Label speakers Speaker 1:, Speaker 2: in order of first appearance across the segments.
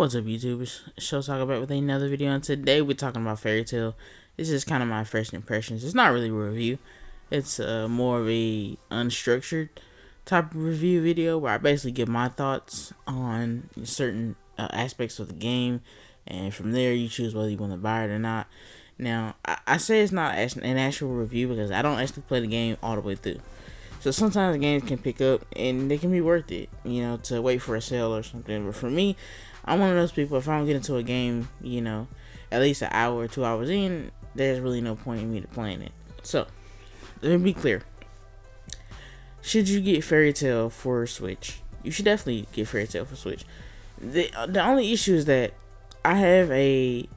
Speaker 1: What's up, YouTube? It's ShoSaga back with another video, and today we're talking about Fairy Tail. This is kind of my first impressions. It's not really a review. It's more of a unstructured type of review video where I basically give my thoughts on certain aspects of the game, and from there you choose whether you want to buy it or not. Now, I say it's not an actual review because I don't actually play the game all the way through. So sometimes games can pick up and they can be worth it, you know, to wait for a sale or something. But for me, I'm one of those people, if I don't get into a game, you know, at least an hour or 2 hours in, there's really no point in me to playing it. So, let me be clear. Should you get Fairy Tail for Switch? You should definitely get Fairy Tail for Switch. The only issue is that I have a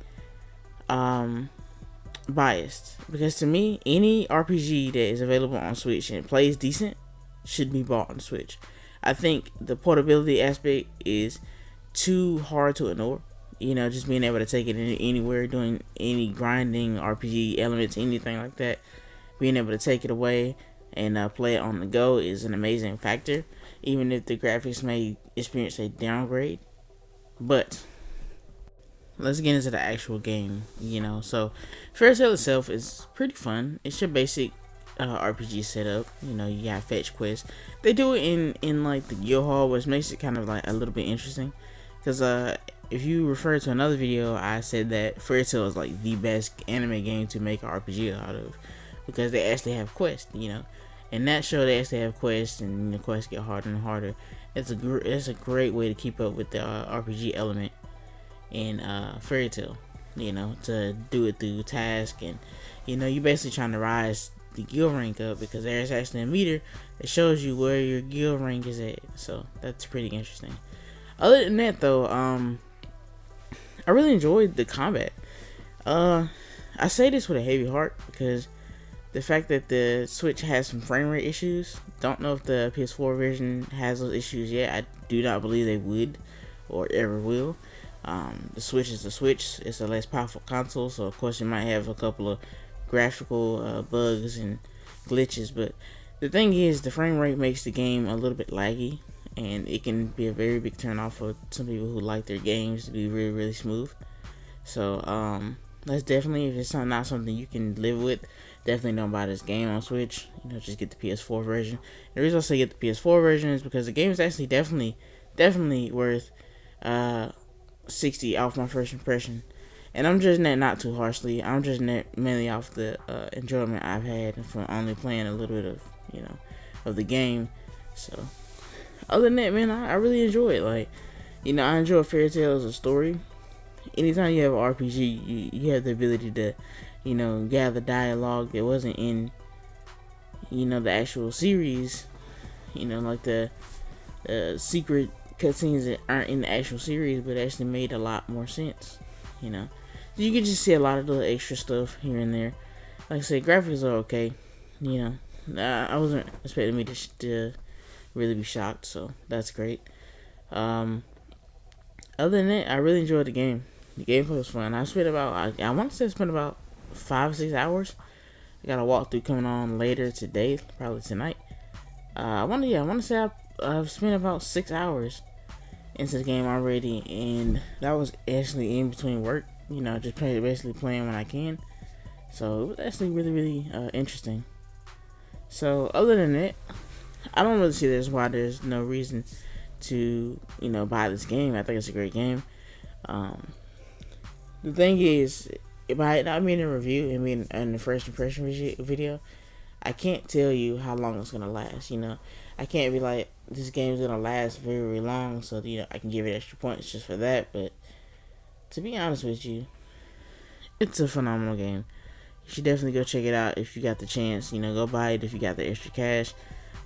Speaker 1: biased, because to me, any RPG that is available on Switch and plays decent should be bought on Switch. I think the portability aspect is too hard to ignore. You know, just being able to take it anywhere, doing any grinding, RPG elements, anything like that, being able to take it away and play it on the go is an amazing factor, even if the graphics may experience a downgrade. But let's get into the actual game, you know. So, Fairy Tail itself is pretty fun. It's your basic RPG setup. You know, you got fetch quests. They do it in like the guild hall, which makes it kind of like a little bit interesting. Because if you refer to another video, I said that Fairy Tail is like the best anime game to make an RPG out of, because they actually have quests, you know. In that show, they actually have quests, and the quests get harder and harder. It's a great way to keep up with the RPG element in Fairy Tail, you know, to do it through task, and you know, you're basically trying to rise the guild rank up, because there's actually a meter that shows you where your guild rank is at. So that's pretty interesting. Other than that, though, I really enjoyed the combat. I say this with a heavy heart, because the fact that the Switch has some frame rate issues, don't know if the PS4 version has those issues yet. I do not believe they would or ever will. The Switch is the Switch. It's a less powerful console, so of course you might have a couple of graphical bugs and glitches, but the thing is, the frame rate makes the game a little bit laggy, and it can be a very big turn off for some people who like their games to be really, really smooth. So that's definitely, if it's not something you can live with, definitely don't buy this game on Switch. You know, just get the PS4 version. The reason I say get the PS4 version is because the game is actually definitely worth 60 off my first impression, and I'm judging that not too harshly. I'm judging that mainly off the enjoyment I've had from only playing a little bit of, you know, of the game. So other than that, man, I really enjoy it. Like, you know, I enjoy Fairy Tail as a story. Anytime you have an RPG, you have the ability to, you know, gather dialogue that wasn't in, you know, the actual series. You know, like the secret cutscenes that aren't in the actual series, but actually made a lot more sense. You know, you can just see a lot of little extra stuff here and there. Like I said, graphics are okay. You know, I wasn't expecting me to really be shocked, so that's great. Other than that, I really enjoyed the game. The gameplay was fun. I spent about, I want to say I spent about 5 or 6 hours. I got a walkthrough coming on later today, probably tonight. I want to say I've spent about 6 hours into the game already, and that was actually in between work. You know, just basically playing when I can. So it was actually really, really interesting. So other than that, I don't really see why there's no reason to, you know, buy this game. I think it's a great game. The thing is, by not being a review and being in the first impression video, I can't tell you how long it's gonna last. You know, I can't be like, this game's gonna last very, very long, so you know I can give it extra points just for that. But to be honest with you, it's a phenomenal game. You should definitely go check it out if you got the chance. You know, go buy it if you got the extra cash.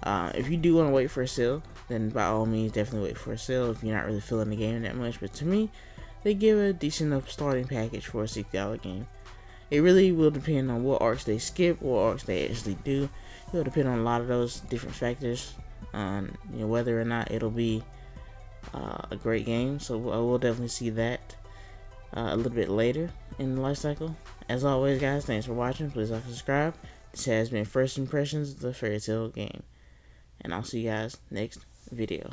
Speaker 1: If you do want to wait for a sale, then by all means, definitely wait for a sale if you're not really feeling the game that much. But to me, they give a decent enough starting package for a $60 game. It really will depend on what arcs they skip, what arcs they actually do. It will depend on a lot of those different factors on, you know, whether or not it'll be a great game. So I will definitely see that a little bit later in the life cycle. As always, guys, thanks for watching. Please like and subscribe. This has been First Impressions of the Fairy Tail game, and I'll see you guys next video.